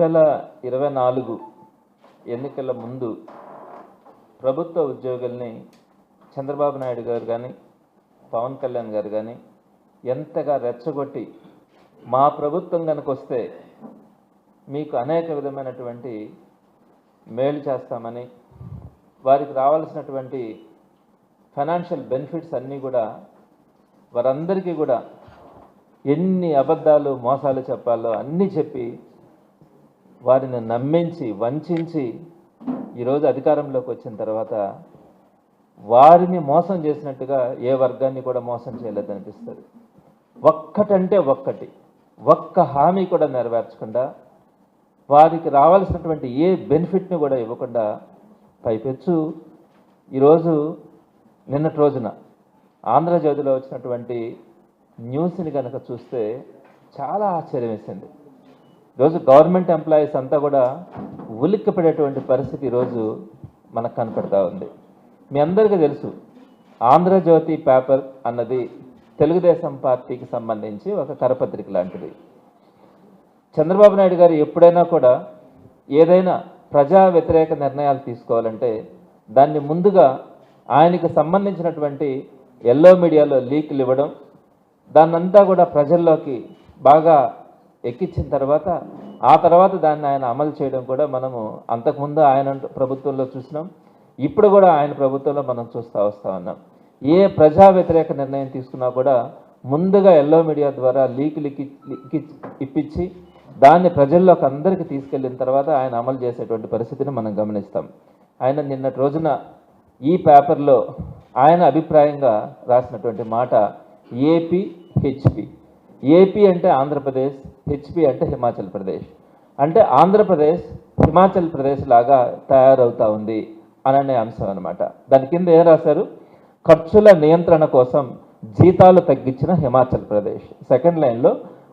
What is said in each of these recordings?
2024 ఎన్నికల ముందు ప్రభుత్వ ఉద్యోగుల్ని చంద్రబాబు నాయుడు గారు కానీ పవన్ కళ్యాణ్ గారు కానీ ఎంతగా రెచ్చగొట్టి మా ప్రభుత్వం కనుక వస్తే మీకు అనేక విధమైనటువంటి మేలు చేస్తామని వారికి రావాల్సినటువంటి ఫైనాన్షియల్ బెనిఫిట్స్ అన్నీ కూడా వారందరికీ కూడా ఎన్ని అబద్ధాలు మోసాలు చెప్పాలో అన్నీ చెప్పి వారిని నమ్మించి వంచి ఈరోజు అధికారంలోకి వచ్చిన తర్వాత వారిని మోసం చేసినట్టుగా ఏ వర్గాన్ని కూడా మోసం చేయలేదనిపిస్తుంది. ఒక్కటంటే ఒక్క హామీ కూడా నెరవేర్చకుండా వారికి రావాల్సినటువంటి ఏ బెనిఫిట్ని కూడా ఇవ్వకుండా పైపెచ్చు ఈరోజు నిన్నటి రోజున ఆంధ్రజ్యోతిలో వచ్చినటువంటి న్యూస్ని కనుక చూస్తే చాలా ఆశ్చర్యం వేసింది. ఈరోజు గవర్నమెంట్ ఎంప్లాయీస్ అంతా కూడా ఉలిక్కిపడేటువంటి పరిస్థితి ఈరోజు మనకు కనపడతా ఉంది. మీ అందరికీ తెలుసు, ఆంధ్రజ్యోతి పేపర్ అన్నది తెలుగుదేశం పార్టీకి సంబంధించి ఒక కరపత్రిక లాంటిది. చంద్రబాబు నాయుడు గారు ఎప్పుడైనా కూడా ఏదైనా ప్రజా వ్యతిరేక నిర్ణయాలు తీసుకోవాలంటే దాన్ని ముందుగా ఆయనకు సంబంధించినటువంటి ఎల్లో మీడియాలో లీకులు ఇవ్వడం, దాన్నంతా కూడా ప్రజల్లోకి బాగా ఎక్కించిన తర్వాత ఆ తర్వాత దాన్ని ఆయన అమలు చేయడం కూడా మనము అంతకుముందు ఆయన ప్రభుత్వంలో చూసినాం, ఇప్పుడు కూడా ఆయన ప్రభుత్వంలో మనం చూస్తూ వస్తూ ఉన్నాం. ఏ ప్రజా వ్యతిరేక నిర్ణయం తీసుకున్నా కూడా ముందుగా ఎల్లో మీడియా ద్వారా లీకులు ఇప్పించి దాన్ని ప్రజల్లోకి అందరికీ తీసుకెళ్ళిన తర్వాత ఆయన అమలు చేసేటువంటి పరిస్థితిని మనం గమనిస్తాం. ఆయన నిన్నటి రోజున ఈ పేపర్లో ఆయన అభిప్రాయంగా రాసినటువంటి మాట ఏపీ హెచ్పి. ఏపీ అంటే ఆంధ్రప్రదేశ్, హెచ్పి అంటే హిమాచల్ ప్రదేశ్. అంటే ఆంధ్రప్రదేశ్ హిమాచల్ ప్రదేశ్ లాగా తయారవుతూ ఉంది అనే అంశం అనమాట. దాని కింద ఏం రాశారు? ఖర్చుల నియంత్రణ కోసం జీతాలు తగ్గించిన హిమాచల్ ప్రదేశ్. సెకండ్ లైన్లో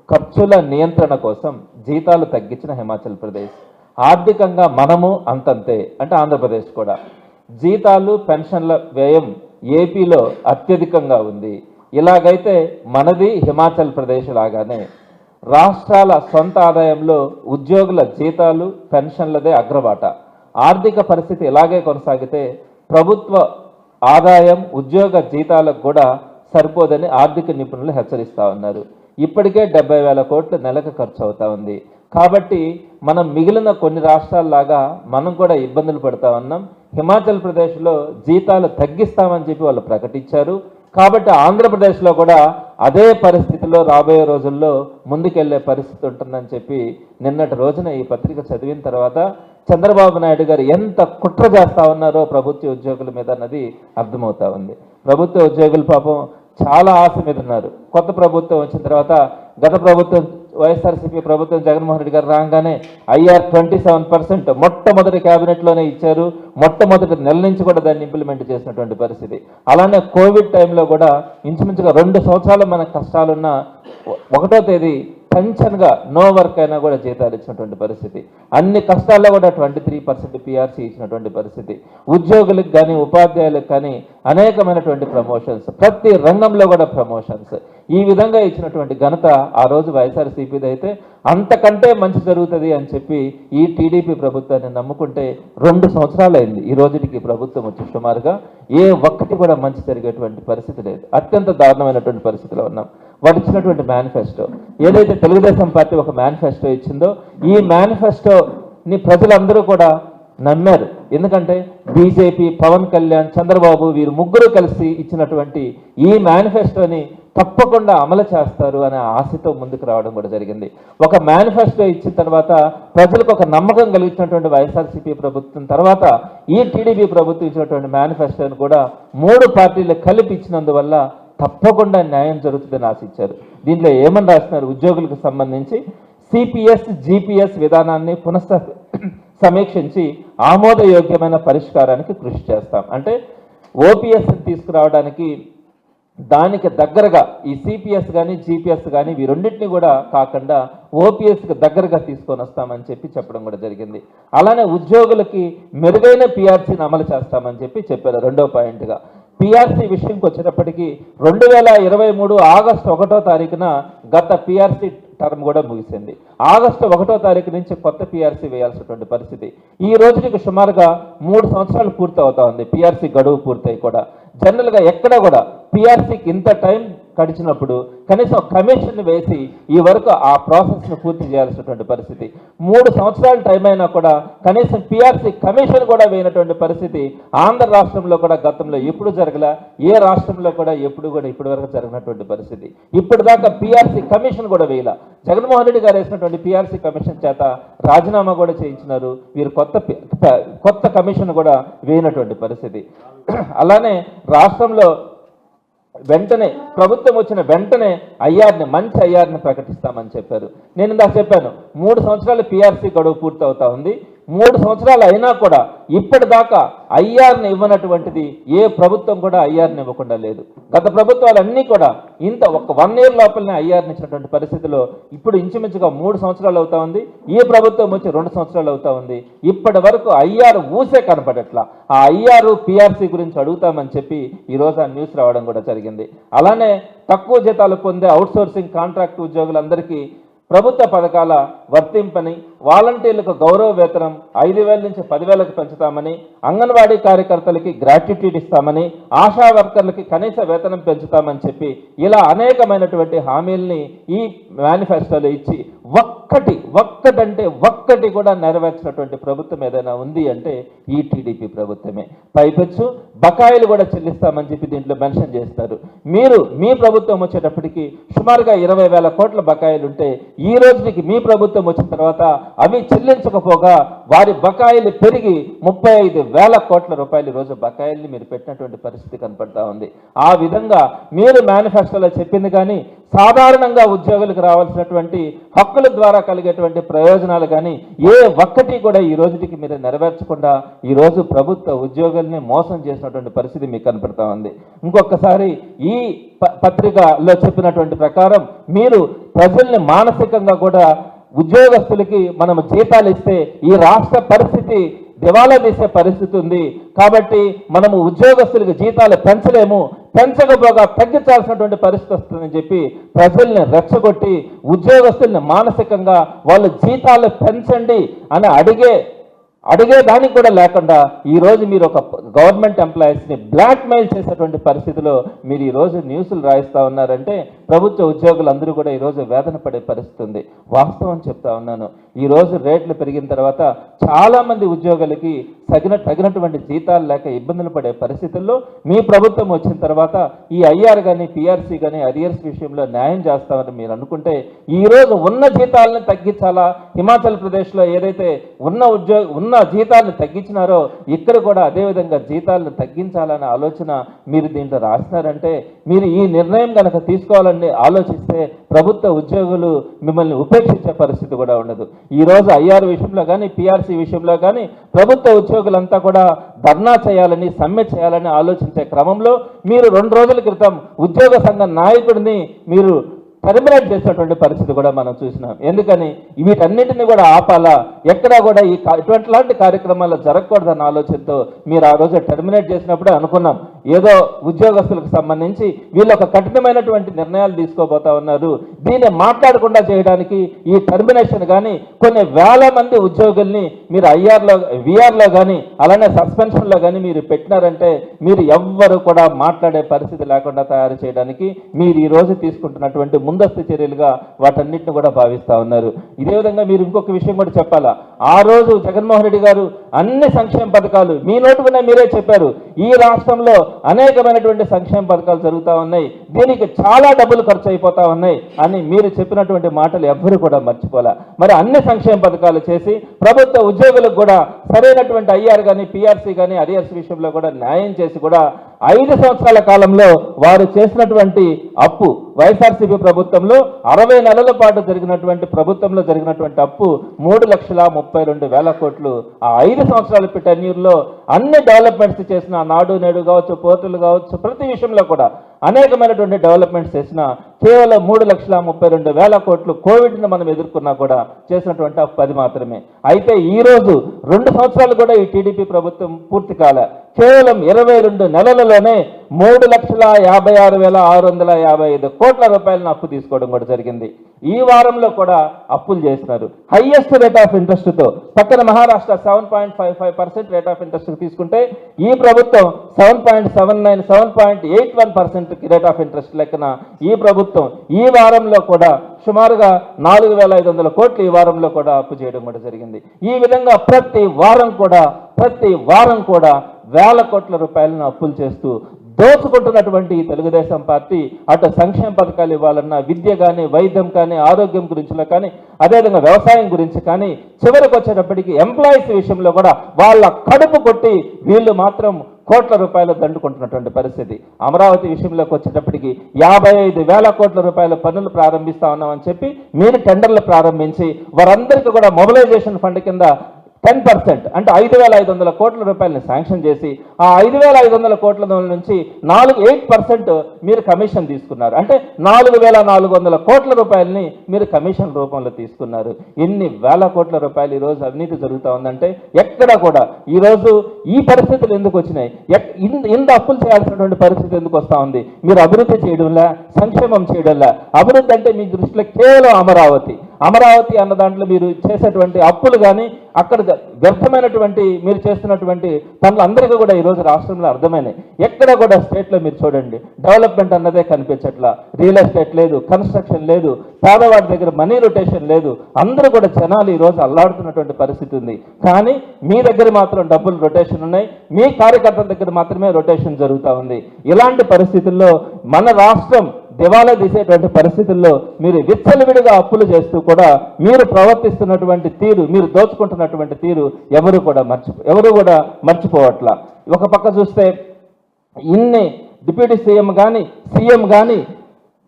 ఖర్చుల నియంత్రణ కోసం జీతాలు తగ్గించిన హిమాచల్ ప్రదేశ్. ఆర్థికంగా మనము అంతంతే అంటే ఆంధ్రప్రదేశ్ కూడా. జీతాలు పెన్షన్ల వ్యయం ఏపీలో అత్యధికంగా ఉంది. ఇలాగైతే మనది హిమాచల్ ప్రదేశ్ లాగానే రాష్ట్రాల సొంత ఆదాయంలో ఉద్యోగుల జీతాలు పెన్షన్లదే అగ్రబాట. ఆర్థిక పరిస్థితి ఇలాగే కొనసాగితే ప్రభుత్వ ఆదాయం ఉద్యోగ జీతాలకు కూడా సరిపోదని ఆర్థిక నిపుణులు హెచ్చరిస్తూ ఉన్నారు. ఇప్పటికే 70,000 కోట్లు నెలకు ఖర్చు అవుతా ఉంది. కాబట్టి మనం మిగిలిన కొన్ని రాష్ట్రాల్లాగా మనం కూడా ఇబ్బందులు పడుతూ ఉన్నాం. హిమాచల్ ప్రదేశ్లో జీతాలు తగ్గిస్తామని చెప్పి వాళ్ళు ప్రకటించారు. కాబట్టి ఆంధ్రప్రదేశ్లో కూడా అదే పరిస్థితిలో రాబోయే రోజుల్లో ముందుకెళ్లే పరిస్థితి ఉంటుందని చెప్పి నిన్నటి రోజున ఈ పత్రిక చదివిన తర్వాత చంద్రబాబు నాయుడు గారు ఎంత కుట్ర చేస్తూ ఉన్నారో ప్రభుత్వ ఉద్యోగుల మీద అన్నది అర్థమవుతా ఉంది. ప్రభుత్వ ఉద్యోగులు పాపం చాలా ఆశ మీద ఉన్నారు. కొత్త ప్రభుత్వం వచ్చిన తర్వాత గత ప్రభుత్వం వైఎస్ఆర్సీపీ ప్రభుత్వం జగన్మోహన్ రెడ్డి గారు రాగానే ఐఆర్ 27% మొట్టమొదటి క్యాబినెట్లోనే ఇచ్చారు. మొట్టమొదటి నెల నుంచి కూడా దాన్ని ఇంప్లిమెంట్ చేసినటువంటి పరిస్థితి. అలానే కోవిడ్ టైంలో కూడా ఇంచుమించుగా 2 సంవత్సరాలు మనకు కష్టాలున్న 1వ తేదీ టెన్షన్గా నో వర్క్ అయినా కూడా జీతాలు ఇచ్చినటువంటి పరిస్థితి. అన్ని కష్టాల్లో కూడా 23% పిఆర్సీ ఇచ్చినటువంటి పరిస్థితి. ఉద్యోగులకు కానీ ఉపాధ్యాయులకు కానీ అనేకమైనటువంటి ప్రమోషన్స్, ప్రతి రంగంలో కూడా ప్రమోషన్స్. ఈ విధంగా ఇచ్చినటువంటి ఘనత ఆ రోజు వైఎస్ఆర్సీపీది అయితే అంతకంటే మంచి జరుగుతుంది అని చెప్పి ఈ టీడీపీ ప్రభుత్వాన్ని నమ్ముకుంటే 2 సంవత్సరాలు అయింది. ఈ రోజుకి ప్రభుత్వం వచ్చి సుమారుగా ఏ ఒక్కటి కూడా మంచి జరిగేటువంటి పరిస్థితి లేదు. అత్యంత దారుణమైనటువంటి పరిస్థితిలో ఉన్నాం. వాడు ఇచ్చినటువంటి మేనిఫెస్టో ఏదైతే తెలుగుదేశం పార్టీ ఒక మేనిఫెస్టో ఇచ్చిందో ఈ మేనిఫెస్టోని ప్రజలందరూ కూడా నమ్మారు. ఎందుకంటే బీజేపీ, పవన్ కళ్యాణ్, చంద్రబాబు వీరు ముగ్గురు కలిసి ఇచ్చినటువంటి ఈ మేనిఫెస్టోని తప్పకుండా అమలు చేస్తారు అనే ఆశతో ముందుకు రావడం కూడా జరిగింది. ఒక మేనిఫెస్టో ఇచ్చిన తర్వాత ప్రజలకు ఒక నమ్మకం కలిగించినటువంటి వైఎస్ఆర్సీపీ ప్రభుత్వం తర్వాత ఈ టీడీపీ ప్రభుత్వం ఇచ్చినటువంటి మేనిఫెస్టోని కూడా 3 పార్టీలు కలిపి ఇచ్చినందువల్ల తప్పకుండా న్యాయం జరుగుతుందని ఆశించారు. దీంట్లో ఏమని రాస్తున్నారు? ఉద్యోగులకు సంబంధించి సిపిఎస్, జిపిఎస్ విధానాన్ని సమీక్షించి ఆమోదయోగ్యమైన పరిష్కారానికి కృషి చేస్తాం. అంటే ఓపీఎస్ని తీసుకురావడానికి దానికి దగ్గరగా ఈ సిపిఎస్ కానీ జిపిఎస్ కానీ ఈ రెండింటిని కూడా కాకుండా ఓపీఎస్కి దగ్గరగా తీసుకొని వస్తామని చెప్పడం కూడా జరిగింది. అలానే ఉద్యోగులకి మెరుగైన పిఆర్సీని అమలు చేస్తామని చెప్పారు. 2వ పాయింట్గా పిఆర్సీ విషయంకి వచ్చేటప్పటికి 2023 ఆగస్టు 1వ తారీఖున గత పిఆర్సీ టర్మ్ కూడా ముగిసింది. ఆగస్టు 1వ తారీఖు నుంచి కొత్త పిఆర్సీ వేయాల్సినటువంటి పరిస్థితి. ఈ రోజుకి సుమారుగా 3 సంవత్సరాలు పూర్తి అవుతా ఉంది పిఆర్సీ గడువు పూర్తయి కూడా. జనరల్గా ఎక్కడ కూడా పిఆర్సీకి ఇంత టైం గడిచినప్పుడు కనీసం కమిషన్ వేసి ఈ వరకు ఆ ప్రాసెస్ను పూర్తి చేయాల్సినటువంటి పరిస్థితి. 3 సంవత్సరాల టైం అయినా కూడా కనీసం పిఆర్సీ కమిషన్ కూడా వేయనటువంటి పరిస్థితి ఆంధ్ర రాష్ట్రంలో కూడా గతంలో ఎప్పుడు జరగల, ఏ రాష్ట్రంలో కూడా ఎప్పుడు కూడా ఇప్పటి వరకు జరగనటువంటి పరిస్థితి. ఇప్పటిదాకా పిఆర్సీ కమిషన్ కూడా వేయాల. జగన్మోహన్ రెడ్డి గారు వేసినటువంటి పిఆర్సీ కమిషన్ చేత రాజీనామా కూడా చేయించినారు. వీరు కొత్త కమిషన్ కూడా వేయనటువంటి పరిస్థితి. అలానే రాష్ట్రంలో వెంటనే ప్రభుత్వం వచ్చిన వెంటనే మంచి ఐఆర్ని ప్రకటిస్తామని చెప్పారు. నేను ఇందాక చెప్పాను 3 సంవత్సరాలు పిఆర్సీ గడువు పూర్తి అవుతా ఉంది. 3 సంవత్సరాలు అయినా కూడా ఇప్పటిదాకా ఐఆర్ని ఇవ్వనటువంటిది ఏ ప్రభుత్వం కూడా ఐఆర్ని ఇవ్వకుండా లేదు. గత ప్రభుత్వాలన్నీ కూడా ఇంత ఒక 1 year లోపలనే ఐఆర్ని ఇచ్చినటువంటి పరిస్థితిలో ఇప్పుడు ఇంచుమించుగా 3 సంవత్సరాలు అవుతా ఉంది. ఈ ప్రభుత్వం వచ్చి 2 సంవత్సరాలు అవుతా ఉంది. ఇప్పటి వరకు ఐఆర్ ఊసే కనపడట్లా. ఆ ఐఆర్ పిఆర్సీ గురించి అడుగుతామని చెప్పి ఈరోజు ఆ న్యూస్ రావడం కూడా జరిగింది. అలానే తక్కువ జీతాలు పొందే అవుట్సోర్సింగ్ కాంట్రాక్ట్ ఉద్యోగులందరికీ ప్రభుత్వ పథకాల వర్తింపని, వాలంటీర్లకు గౌరవ వేతనం 5,000 నుంచి 10,000కు పెంచుతామని, అంగన్వాడీ కార్యకర్తలకి గ్రాట్యుటీ ఇస్తామని, ఆశా వర్కర్లకి కనీస వేతనం పెంచుతామని చెప్పి ఇలా అనేకమైనటువంటి హామీల్ని ఈ మేనిఫెస్టోలో ఇచ్చి ఒక్కటి కూడా నెరవేర్చినటువంటి ప్రభుత్వం ఏదైనా ఉంది అంటే ఈ టీడీపీ ప్రభుత్వమే. పైపెచ్చు బకాయిలు కూడా చెల్లిస్తామని చెప్పి దీంట్లో మెన్షన్ చేస్తారు. మీ ప్రభుత్వం వచ్చేటప్పటికి సుమారుగా 20,000 కోట్ల బకాయిలు ఉంటే ఈ రోజుకి మీ ప్రభుత్వం వచ్చిన తర్వాత అవి చెల్లించకపోగా వారి బకాయిలు పెరిగి 35,000 కోట్ల రూపాయలు ఈరోజు బకాయిల్ని మీరు పెట్టినటువంటి పరిస్థితి కనపడతా ఉంది. ఆ విధంగా మీరు మేనిఫెస్టోలో చెప్పింది కానీ సాధారణంగా ఉద్యోగులకు రావాల్సినటువంటి హక్కుల ద్వారా కలిగేటువంటి ప్రయోజనాలు కానీ ఏ ఒక్కటి కూడా ఈ రోజుకి మీరు నెరవేర్చకుండా ఈరోజు ప్రభుత్వ ఉద్యోగుల్ని మోసం చేసినటువంటి పరిస్థితి మీకు కనపడతా ఉంది. ఇంకొకసారి ఈ పత్రికలో చెప్పినటువంటి ప్రకారం మీరు ప్రజల్ని మానసికంగా కూడా ఉద్యోగస్తులకి మనం జీతాలు ఇస్తే ఈ రాష్ట్ర పరిస్థితి దివాలా తీసే పరిస్థితి ఉంది కాబట్టి మనము ఉద్యోగస్తులకు జీతాలు పెంచకపోగా తగ్గించాల్సినటువంటి పరిస్థితి వస్తుందని చెప్పి ప్రజల్ని రెచ్చగొట్టి ఉద్యోగస్తుల్ని మానసికంగా వాళ్ళు జీతాలు పెంచండి అని అడిగే దానికి కూడా లేకుండా ఈరోజు మీరు ఒక గవర్నమెంట్ ఎంప్లాయీస్ని బ్లాక్మెయిల్ చేసేటువంటి పరిస్థితిలో మీరు ఈరోజు న్యూస్లు రాయిస్తూ ఉన్నారంటే ప్రభుత్వ ఉద్యోగులందరూ కూడా ఈరోజు వేదన పడే పరిస్థితి ఉంది. వాస్తవం చెప్తా ఉన్నాను. ఈరోజు రేట్లు పెరిగిన తర్వాత చాలామంది ఉద్యోగులకి తగినటువంటి జీతాలు లేక ఇబ్బందులు పడే పరిస్థితుల్లో మీ ప్రభుత్వం వచ్చిన తర్వాత ఈ ఐఆర్ కానీ పిఆర్సీ కానీ అరియర్స్ విషయంలో న్యాయం చేస్తామని మీరు అనుకుంటే ఈరోజు ఉన్న జీతాలను తగ్గించాలా, హిమాచల్ ప్రదేశ్లో ఏదైతే ఉన్న జీతాలను తగ్గించినారో ఇక్కడ కూడా అదేవిధంగా జీతాలను తగ్గించాలనే ఆలోచన మీరు దీంట్లో రాసినారంటే మీరు ఈ నిర్ణయం కనుక తీసుకోవాలని ఆలోచిస్తే ప్రభుత్వ ఉద్యోగులు మిమ్మల్ని ఉపేక్షించే పరిస్థితి కూడా ఉండదు. ఈరోజు ఐఆర్ విషయంలో కానీ పిఆర్సీ విషయంలో కానీ ప్రభుత్వ ఉద్యోగులంతా కూడా ధర్నా చేయాలని సమ్మె చేయాలని ఆలోచించే క్రమంలో మీరు 2 రోజుల క్రితం ఉద్యోగ సంఘ నాయకుడిని మీరు టర్మినేట్ చేసినటువంటి పరిస్థితి కూడా మనం చూసినాం. ఎందుకని వీటన్నిటిని కూడా ఆపాలా, ఎక్కడా కూడా ఇటువంటి కార్యక్రమాలు జరగకూడదన్న ఆలోచనతో మీరు ఆ రోజు టర్మినేట్ చేసినప్పుడే అనుకున్నాం ఏదో ఉద్యోగస్తులకు సంబంధించి వీళ్ళు ఒక కఠినమైనటువంటి నిర్ణయాలు తీసుకోబోతా ఉన్నారు. దీన్ని మాట్లాడకుండా చేయడానికి ఈ టర్మినేషన్ కానీ కొన్ని వేల మంది ఉద్యోగుల్ని మీరు విఆర్లో కానీ అలానే సస్పెన్షన్లో కానీ మీరు పెట్టినారంటే మీరు ఎవ్వరు కూడా మాట్లాడే పరిస్థితి లేకుండా తయారు చేయడానికి మీరు ఈ రోజు తీసుకుంటున్నటువంటి ముందస్తు చర్యలుగా వాటన్నిటిని కూడా భావిస్తూ ఉన్నారు. ఇదే విధంగా మీరు ఇంకొక విషయం కూడా చెప్పాలా. ఆ రోజు జగన్మోహన్ రెడ్డి గారు అన్ని సంక్షేమ పథకాలు మీ నోటుకునే మీరే చెప్పారు. ఈ రాష్ట్రంలో అనేకమైనటువంటి సంక్షేమ పథకాలు జరుగుతూ ఉన్నాయి, దీనికి చాలా డబ్బులు ఖర్చు అయిపోతా ఉన్నాయి అని మీరు చెప్పినటువంటి మాటలు ఎవ్వరూ కూడా మర్చిపోలే. మరి అన్ని సంక్షేమ పథకాలు చేసి ప్రభుత్వ ఉద్యోగులకు కూడా సరైనటువంటి ఐఆర్ కానీ పిఆర్సీ కానీ అరియర్స్ విషయంలో కూడా న్యాయం చేసి కూడా 5 సంవత్సరాల కాలంలో వారు చేసినటువంటి అప్పు వైఎస్ఆర్సీపీ ప్రభుత్వంలో 60 నెలల పాటు ప్రభుత్వంలో జరిగినటువంటి అప్పు 3,32,000 కోట్లు. ఆ 5 సంవత్సరాల టెన్యూర్లో అన్ని డెవలప్మెంట్స్ చేసిన నాడు నేడు కావచ్చు, పోర్టులు కావచ్చు, ప్రతి విషయంలో కూడా అనేకమైనటువంటి డెవలప్మెంట్స్ చేసిన కేవలం 3,32,000 కోట్లు కోవిడ్ను మనం ఎదుర్కొన్నా కూడా చేసినటువంటి అప్పు 10 మాత్రమే. అయితే ఈరోజు 2 సంవత్సరాలు కూడా ఈ టీడీపీ ప్రభుత్వం పూర్తి కాల కేవలం 22 నెలలలోనే 3,56,655 కోట్ల రూపాయలను అప్పు తీసుకోవడం కూడా జరిగింది. ఈ వారంలో కూడా అప్పులు చేస్తున్నారు. హైయెస్ట్ రేట్ ఆఫ్ ఇంట్రెస్ట్తో పక్కన మహారాష్ట్ర 7.55% రేట్ ఆఫ్ ఇంట్రెస్ట్ తీసుకుంటే ఈ ప్రభుత్వం 7.79, 7.81% రేట్ ఆఫ్ ఇంట్రెస్ట్ లెక్కన ఈ ప్రభుత్వం ఈ వారంలో కూడా సుమారుగా 4,500 కోట్లు ఈ వారంలో కూడా అప్పు చేయడం కూడా జరిగింది. ఈ విధంగా ప్రతి వారం కూడా వేల కోట్ల రూపాయలను అప్పులు చేస్తూ దోచుకుంటున్నటువంటి తెలుగుదేశం పార్టీ అటు సంక్షేమ పథకాలు ఇవ్వాలన్నా, విద్య కానీ, వైద్యం కానీ, ఆరోగ్యం గురించిలో కానీ, అదేవిధంగా వ్యవసాయం గురించి కానీ, చివరికి వచ్చేటప్పటికి ఎంప్లాయీస్ విషయంలో కూడా వాళ్ళ కడుపు కొట్టి వీళ్ళు మాత్రం కోట్ల రూపాయలు దండుకుంటున్నటువంటి పరిస్థితి. అమరావతి విషయంలోకి వచ్చేటప్పటికి 55,000 కోట్ల రూపాయల పనులు ప్రారంభిస్తా ఉన్నామని చెప్పి మీరు టెండర్లు ప్రారంభించి వారందరికీ కూడా మొబిలైజేషన్ ఫండ్ కింద 10% అంటే 5,500 కోట్ల రూపాయలని శాంక్షన్ చేసి ఆ 5,500 కోట్ల నుంచి 8% మీరు కమిషన్ తీసుకున్నారు. అంటే 4,400 కోట్ల రూపాయలని మీరు కమిషన్ రూపంలో తీసుకున్నారు. ఎన్ని వేల కోట్ల రూపాయలు ఈరోజు అవినీతి జరుగుతూ ఉందంటే ఎక్కడ కూడా ఈరోజు ఈ పరిస్థితులు ఎందుకు వచ్చినాయి, ఇంత అప్పులు చేయాల్సినటువంటి పరిస్థితి ఎందుకు వస్తూ ఉంది? మీరు అభివృద్ధి చేయడంలా, సంక్షేమం చేయడంలా. అభివృద్ధి అంటే మీ దృష్టిలో కేవలం అమరావతి అన్న దాంట్లో మీరు చేసేటువంటి అప్పులు కానీ, అక్కడ వ్యర్థమైనటువంటి మీరు చేస్తున్నటువంటి పనులు అందరికీ కూడా ఈరోజు రాష్ట్రంలో అర్థమైనాయి. ఎక్కడ కూడా స్టేట్లో మీరు చూడండి, డెవలప్మెంట్ అన్నదే కనిపించట్లా. రియల్ ఎస్టేట్ లేదు, కన్స్ట్రక్షన్ లేదు, పేదవాడి దగ్గర మనీ రొటేషన్ లేదు. అందరూ కూడా జనాలు ఈరోజు అల్లాడుతున్నటువంటి పరిస్థితి ఉంది. కానీ మీ దగ్గర మాత్రం డబ్బులు రొటేషన్ ఉన్నాయి, మీ కార్యకర్తల దగ్గర మాత్రమే రొటేషన్ జరుగుతూ ఉంది. ఇలాంటి పరిస్థితుల్లో మన రాష్ట్రం దివాలా తీసేటువంటి పరిస్థితుల్లో మీరు విచ్చలవిడిగా అప్పులు చేస్తూ కూడా మీరు ప్రవర్తిస్తున్నటువంటి తీరు, మీరు దోచుకుంటున్నటువంటి తీరు ఎవరు కూడా మర్చిపోవట్లా. ఒక పక్క చూస్తే ఇన్ని డిప్యూటీ సీఎం కానీ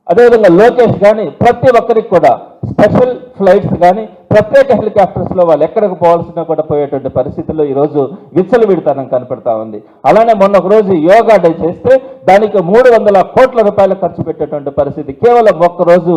అదేవిధంగా లోకేష్ కానీ ప్రతి ఒక్కరికి కూడా స్పెషల్ ఫ్లైట్స్ కానీ ప్రత్యేక హెలికాప్టర్స్లో వాళ్ళు ఎక్కడికి పోవాల్సిన కూడా పోయేటువంటి పరిస్థితుల్లో ఈరోజు విచ్చలవిడితనం కనపడతా ఉంది. అలానే మొన్న ఒక రోజు యోగా డే చేస్తే దానికి 300 కోట్ల రూపాయలు ఖర్చు పెట్టేటువంటి పరిస్థితి కేవలం ఒక్కరోజు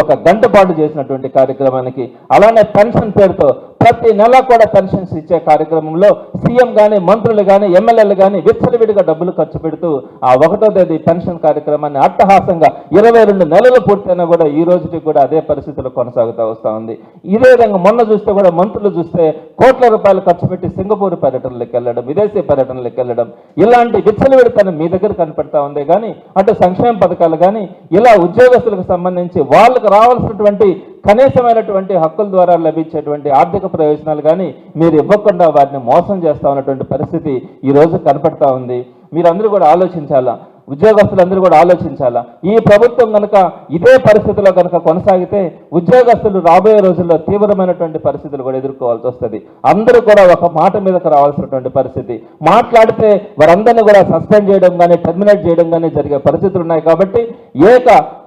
ఒక గంట పాటు చేసినటువంటి కార్యక్రమానికి. అలానే పెన్షన్ పేరుతో ప్రతి నెల కూడా పెన్షన్స్ ఇచ్చే కార్యక్రమంలో సీఎం కానీ, మంత్రులు కానీ, ఎమ్మెల్యేలు కానీ విచ్చలవిడిగా డబ్బులు ఖర్చు పెడుతూ ఆ 1వ తేదీ పెన్షన్ కార్యక్రమాన్ని అట్టహాసంగా 22 నెలలు పూర్తయినా కూడా ఈ రోజుకి కూడా అదే పరిస్థితులు కొనసాగుతూ వస్తూ ఉంది. ఇదే విధంగా మొన్న చూస్తే కూడా మంత్రులు చూస్తే కోట్ల రూపాయలు ఖర్చు పెట్టి సింగపూర్ పర్యటనలకు వెళ్ళడం, విదేశీ పర్యటనలకు వెళ్ళడం, ఇలాంటి విచ్చలవిడితనం మీ దగ్గర కనపడతా ఉంది. కానీ అటు సంక్షేమ పథకాలు కానీ ఇలా ఉద్యోగస్తులకు సంబంధించి వాళ్ళకు రావాల్సినటువంటి కనీసమైనటువంటి హక్కుల ద్వారా లభించేటువంటి ఆర్థిక ప్రయోజనాలు కానీ మీరు ఇవ్వకుండా వాటిని మోసం చేస్తా ఉన్నటువంటి పరిస్థితి ఈరోజు కనపడతా ఉంది. మీరందరూ కూడా ఆలోచించాలా, ఉద్యోగస్తులందరూ కూడా ఆలోచించాలా. ఈ ప్రభుత్వం కనుక ఇదే పరిస్థితిలో కనుక కొనసాగితే ఉద్యోగస్తులు రాబోయే రోజుల్లో తీవ్రమైనటువంటి పరిస్థితులు కూడా ఎదుర్కోవాల్సి వస్తుంది. అందరూ కూడా ఒక మాట మీదకు రావాల్సినటువంటి పరిస్థితి. మాట్లాడితే వారందరినీ కూడా సస్పెండ్ చేయడం కానీ, టెర్మినేట్ చేయడం కానీ జరిగే పరిస్థితులు ఉన్నాయి. కాబట్టి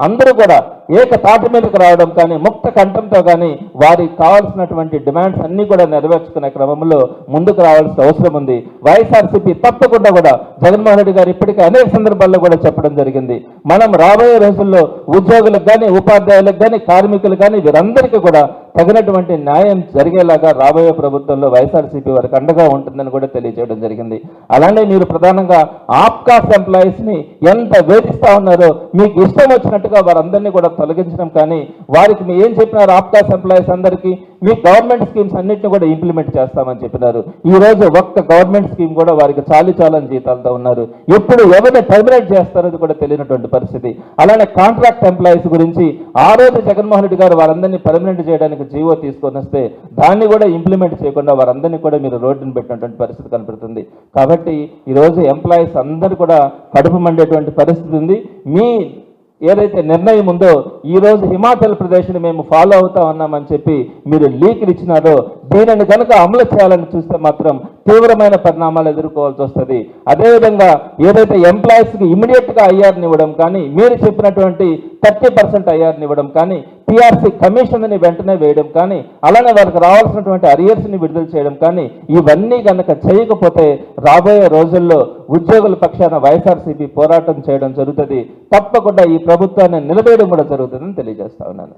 అందరూ కూడా ఏక తాటి మీదకు రావడం కానీ, ముక్త కంఠంతో కానీ వారికి కావాల్సినటువంటి డిమాండ్స్ అన్నీ కూడా నెరవేర్చుకునే క్రమంలో ముందుకు రావాల్సిన అవసరం ఉంది. వైఎస్ఆర్సీపీ తప్పకుండా కూడా జగన్మోహన్ రెడ్డి గారు ఇప్పటికే అనేక సందర్భాల్లో కూడా చెప్పడం జరిగింది, మనం రాబోయే రోజుల్లో ఉద్యోగులకు కానీ, ఉపాధ్యాయులకు కానీ, కార్మికులు కానీ వీరందరికీ కూడా తగినటువంటి న్యాయం జరిగేలాగా రాబోయే ప్రభుత్వంలో వైఎస్ఆర్సీపీ వారికి అండగా ఉంటుందని కూడా తెలియజేయడం జరిగింది. అలానే మీరు ప్రధానంగా ఆప్కాస్ ఎంప్లాయీస్ని ఎంత వేధిస్తా ఉన్నారో మీకు ఇష్టం వచ్చినట్టుగా వారందరినీ కూడా తొలగించడం కానీ, వారికి మీరు ఏం చెప్పినారు, ఆప్కాస్ ఎంప్లాయీస్ అందరికీ మీ గవర్నమెంట్ స్కీమ్స్ అన్నింటినీ కూడా ఇంప్లిమెంట్ చేస్తామని చెప్పినారు. ఈ రోజు ఒక్క గవర్నమెంట్ స్కీమ్ కూడా వారికి చాలని జీతాలతో ఉన్నారు. ఎప్పుడు ఎవరిని టర్మినేట్ చేస్తారో కూడా తెలియనటువంటి పరిస్థితి. అలానే కాంట్రాక్ట్ ఎంప్లాయీస్ గురించి ఆ రోజు జగన్మోహన్ రెడ్డి గారు వారందరినీ పర్మనెంట్ చేయడానికి జీవో తీసుకొని వస్తే దాన్ని కూడా ఇంప్లిమెంట్ చేయకుండా వారందరినీ కూడా మీరు రోడ్డును పెట్టినటువంటి పరిస్థితి కనపడుతుంది. కాబట్టి ఈరోజు ఎంప్లాయీస్ అందరూ కూడా కడుపు మండేటువంటి పరిస్థితి ఉంది. మీ ఏదైతే నిర్ణయం ఉందో ఈరోజు హిమాచల్ ప్రదేశ్ని మేము ఫాలో అవుతా ఉన్నామని చెప్పి మీరు లీకులు ఇచ్చినారో దీనిని కనుక అమలు చేయాలని చూస్తే మాత్రం తీవ్రమైన పరిణామాలు ఎదుర్కోవాల్సి వస్తుంది. అదేవిధంగా ఏదైతే ఎంప్లాయీస్కి ఇమీడియట్గా ఐఆర్ని ఇవ్వడం కానీ, మీరు చెప్పినటువంటి 30% ఐఆర్ని ఇవ్వడం కానీ, పిఆర్సీ కమిషన్ని వెంటనే వేయడం కానీ, అలానే వాళ్ళకి రావాల్సినటువంటి అరియర్స్ని విడుదల చేయడం కానీ, ఇవన్నీ కనుక చేయకపోతే రాబోయే రోజుల్లో ఉద్యోగుల పక్షాన వైఎస్ఆర్సీపీ పోరాటం చేయడం జరుగుతుంది. తప్పకుండా ఈ ప్రభుత్వాన్ని నిలబేయడం కూడా జరుగుతుందని తెలియజేస్తా ఉన్నాను.